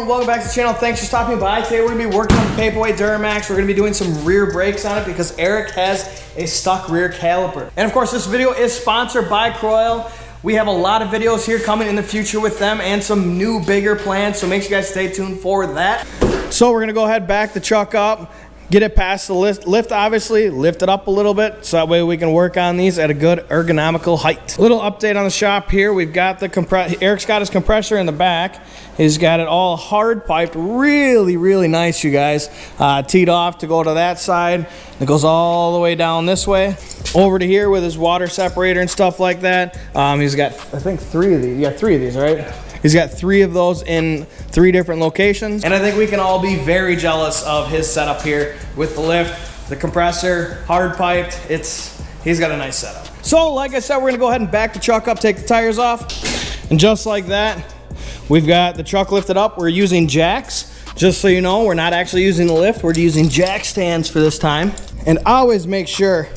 everyone, welcome back to the channel. Thanks for stopping by. Today we're going to be working on the LBZ Duramax. We're going to be doing some rear brakes on it because Eric has a stuck rear caliper. And of course this video is sponsored by Croyle. We have a lot of videos here coming in the future with them and some new bigger plans, so make sure you guys stay tuned for that. So we're going to go ahead, back the truck up, get it past the lift obviously, lift it up a little bit so that way we can work on these at a good ergonomical height. Little update on the shop here. We've got the Eric's got his compressor in the back. He's got it all hard piped, really nice, you guys. Teed off to go to that side. It goes all the way down this way over to here with his water separator and stuff like that. He's got, I think, 3 of these. You got 3 of these, right? He's got 3 of those in 3 different locations. And I think we can all be very jealous of his setup here with the lift, the compressor, hard piped. He's got a nice setup. So like I said, we're gonna go ahead and back the truck up, take the tires off. And just like that, we've got the truck lifted up. We're using jacks. Just so you know, we're not actually using the lift. We're using jack stands for this time. And always make sure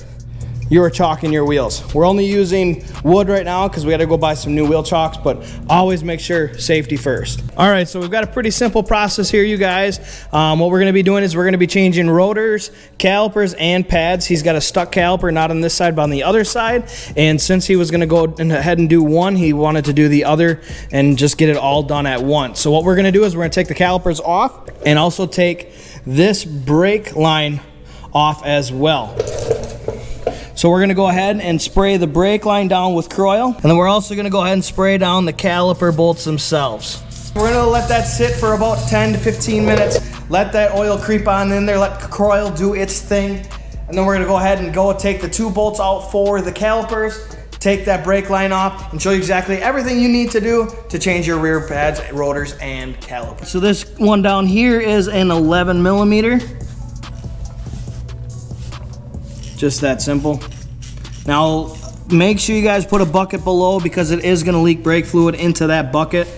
you are chalking your wheels. We're only using wood right now because we got to go buy some new wheel chalks, but always make sure safety first. All right, so we've got a pretty simple process here, you guys. What we're going to be doing is we're going to be changing rotors, calipers, and pads. He's got a stuck caliper, not on this side, but on the other side. And since he was going to go ahead and do one, he wanted to do the other and just get it all done at once. So what we're going to do is we're going to take the calipers off and also take this brake line off as well. So we're gonna go ahead and spray the brake line down with Croyle, and then we're also gonna go ahead and spray down the caliper bolts themselves. We're gonna let that sit for about 10 to 15 minutes, let that oil creep on in there, let Croyle do its thing, and then we're gonna go ahead and take the 2 bolts out for the calipers, take that brake line off, and show you exactly everything you need to do to change your rear pads, rotors, and calipers. So this one down here is an 11 millimeter. Just that simple. Now, make sure you guys put a bucket below because it is gonna leak brake fluid into that bucket.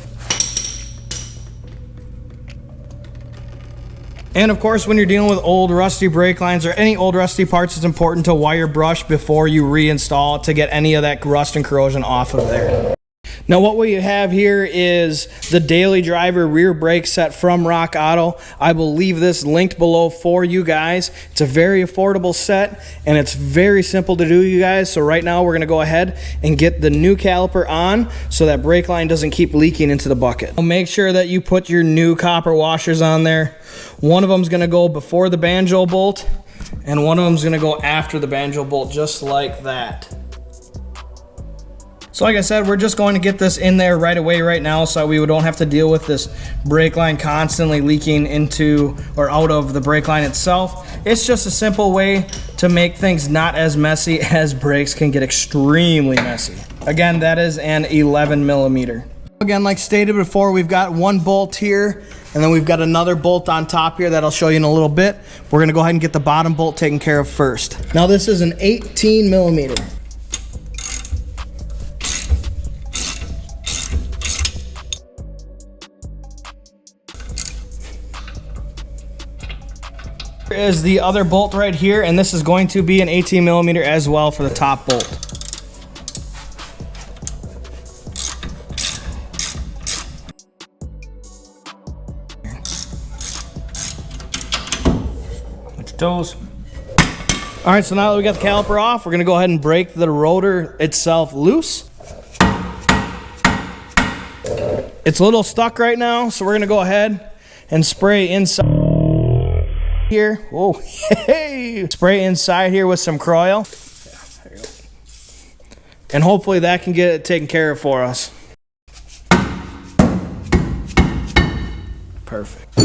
And of course, when you're dealing with old rusty brake lines or any old rusty parts, it's important to wire brush before you reinstall it to get any of that rust and corrosion off of there. Now what we have here is the Daily Driver rear brake set from Rock Auto. I will leave this linked below for you guys. It's a very affordable set and it's very simple to do, you guys. So right now we're gonna go ahead and get the new caliper on so that brake line doesn't keep leaking into the bucket. Make sure that you put your new copper washers on there. One of them's gonna go before the banjo bolt and one of them's gonna go after the banjo bolt, just like that. So like I said, we're just going to get this in there right away right now so we don't have to deal with this brake line constantly leaking into or out of the brake line itself. It's just a simple way to make things not as messy as brakes can get extremely messy. Again, that is an 11 millimeter. Again, like stated before, we've got 1 bolt here and then we've got another bolt on top here that I'll show you in a little bit. We're gonna go ahead and get the bottom bolt taken care of first. Now this is an 18 millimeter. Is the other bolt right here, and this is going to be an 18 millimeter as well for the top bolt. Put your toes. All right, so now that we got the caliper off, we're gonna go ahead and break the rotor itself loose. It's a little stuck right now, so we're gonna go ahead and spray inside here. Whoa, hey! Spray inside here with some Croyle. Yeah, there you go. And hopefully that can get it taken care of for us. Perfect.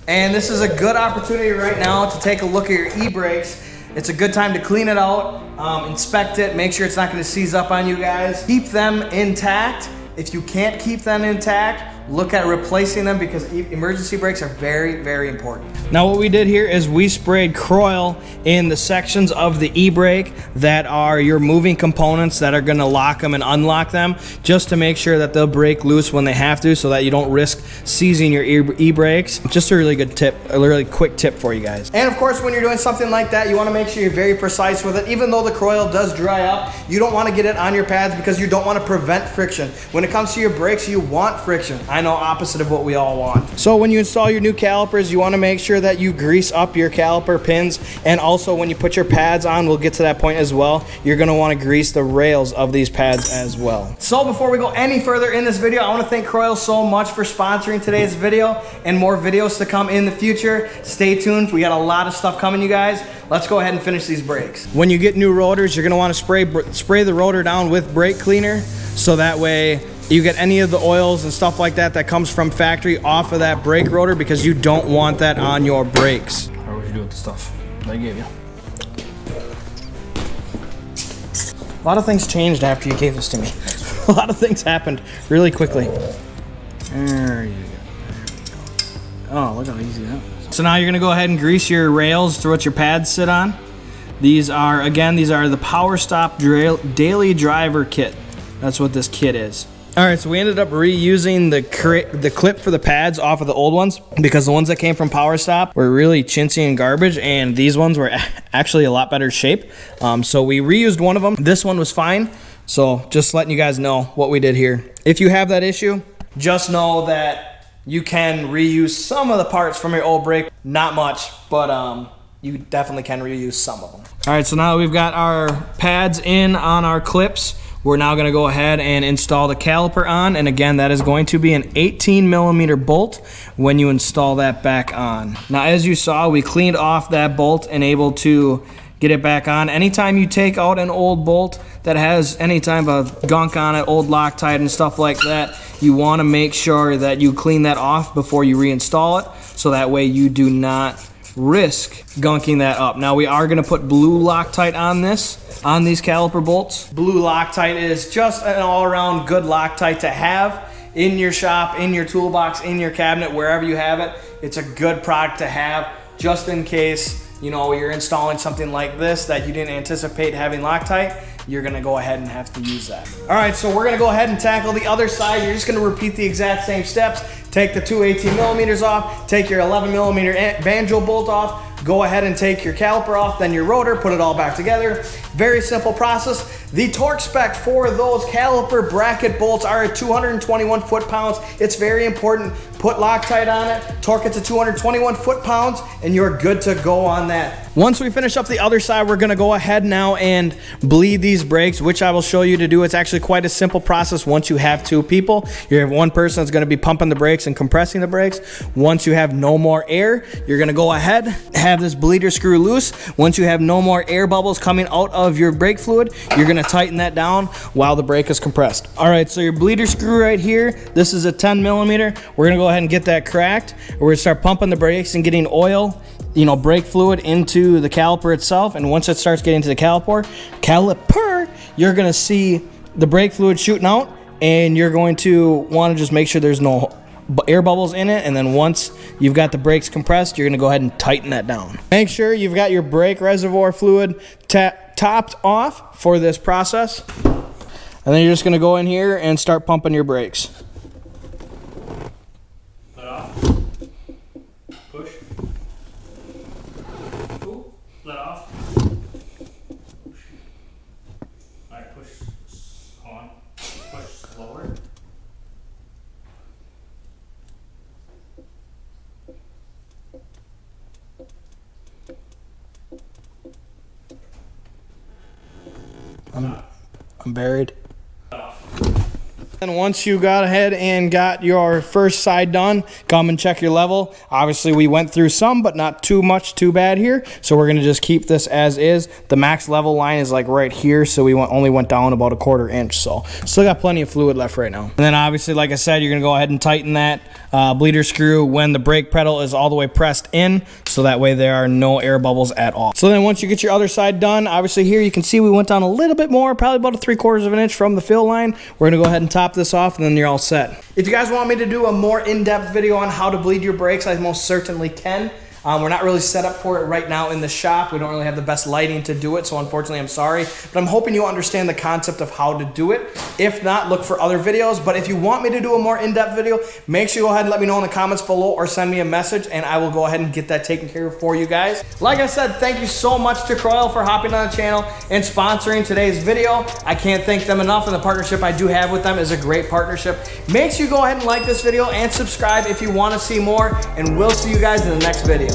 And this is a good opportunity right now to take a look at your e-brakes. It's a good time to clean it out, inspect it, make sure it's not going to seize up on you guys. Keep them intact. If you can't keep them intact, look at replacing them because emergency brakes are very, very important. Now what we did here is we sprayed Croil in the sections of the e-brake that are your moving components that are gonna lock them and unlock them, just to make sure that they'll break loose when they have to, so that you don't risk seizing your e-brakes. Just a really good tip, a really quick tip for you guys. And of course, when you're doing something like that, you wanna make sure you're very precise with it. Even though the Croil does dry up, you don't wanna get it on your pads because you don't wanna prevent friction. When it comes to your brakes, you want friction. I know, opposite of what we all want. So when you install your new calipers, you wanna make sure that you grease up your caliper pins, and also when you put your pads on, we'll get to that point as well, you're gonna wanna grease the rails of these pads as well. So before we go any further in this video, I wanna thank Croil so much for sponsoring today's video, and more videos to come in the future. Stay tuned, we got a lot of stuff coming, you guys. Let's go ahead and finish these brakes. When you get new rotors, you're gonna wanna spray the rotor down with brake cleaner, so that way you get any of the oils and stuff like that that comes from factory off of that brake rotor, because you don't want that on your brakes. Or what you do with the stuff they gave you? A lot of things changed after you gave this to me. A lot of things happened really quickly. There you go. Oh, look how easy that was. So now you're gonna go ahead and grease your rails to what your pads sit on. These are the Power Stop Daily Driver Kit. That's what this kit is. All right, so we ended up reusing the clip for the pads off of the old ones, because the ones that came from Power Stop were really chintzy and garbage, and these ones were actually a lot better shape. So we reused one of them. This one was fine. So just letting you guys know what we did here. If you have that issue, just know that you can reuse some of the parts from your old brake. Not much, but you definitely can reuse some of them. All right, so now we've got our pads in on our clips. We're now gonna go ahead and install the caliper on, and again, that is going to be an 18mm bolt when you install that back on. Now, as you saw, we cleaned off that bolt and able to get it back on. Anytime you take out an old bolt that has any type of gunk on it, old Loctite and stuff like that, you wanna make sure that you clean that off before you reinstall it, so that way you do not risk gunking that up. Now we are gonna put blue Loctite on these caliper bolts. Blue Loctite is just an all-around good Loctite to have in your shop, in your toolbox, in your cabinet, wherever you have it. It's a good product to have just in case, you know, you're installing something like this that you didn't anticipate having Loctite. You're gonna go ahead and have to use that. All right, so we're gonna go ahead and tackle the other side. You're just gonna repeat the exact same steps. Take the two 18mm off, take your 11mm banjo bolt off, go ahead and take your caliper off, then your rotor, put it all back together. Very simple process. The torque spec for those caliper bracket bolts are at 221 foot-pounds. It's very important. Put Loctite on it, torque it to 221 foot-pounds, and you're good to go on that. Once we finish up the other side, we're gonna go ahead now and bleed these brakes, which I will show you to do. It's actually quite a simple process once you have two people. You have one person that's gonna be pumping the brakes and compressing the brakes. Once you have no more air, you're gonna go ahead, have this bleeder screw loose. Once you have no more air bubbles coming out of your brake fluid, you're gonna tighten that down while the brake is compressed. All right, so your bleeder screw right here, this is a 10mm. We're gonna go ahead and get that cracked. We're gonna start pumping the brakes and getting oil, you know, brake fluid into the caliper itself. And once it starts getting to the caliper, you're gonna see the brake fluid shooting out, and you're going to wanna just make sure there's no air bubbles in it. And then once you've got the brakes compressed, you're gonna go ahead and tighten that down. Make sure you've got your brake reservoir fluid topped off for this process. And then you're just gonna go in here and start pumping your brakes. Let off. Push. Ooh, let off. Push. Alright, push on. Push slower. I'm buried. And once you got ahead and got your first side done, come and check your level. Obviously we went through some, but not too much too bad here. So we're gonna just keep this as is. The max level line is like right here, so we only went down about a 1/4 inch. So still got plenty of fluid left right now. And then obviously, like I said, you're gonna go ahead and tighten that bleeder screw when the brake pedal is all the way pressed in, so that way there are no air bubbles at all. So then once you get your other side done, obviously here you can see we went down a little bit more, probably about a 3/4 of an inch from the fill line. We're gonna go ahead and top top this off, and then you're all set. If you guys want me to do a more in-depth video on how to bleed your brakes, I most certainly can. We're not really set up for it right now in the shop. We don't really have the best lighting to do it, so unfortunately I'm sorry. But I'm hoping you understand the concept of how to do it. If not, look for other videos. But if you want me to do a more in-depth video, make sure you go ahead and let me know in the comments below or send me a message, and I will go ahead and get that taken care of for you guys. Like I said, thank you so much to Croyle for hopping on the channel and sponsoring today's video. I can't thank them enough, and the partnership I do have with them is a great partnership. Make sure you go ahead and like this video and subscribe if you want to see more, and we'll see you guys in the next video.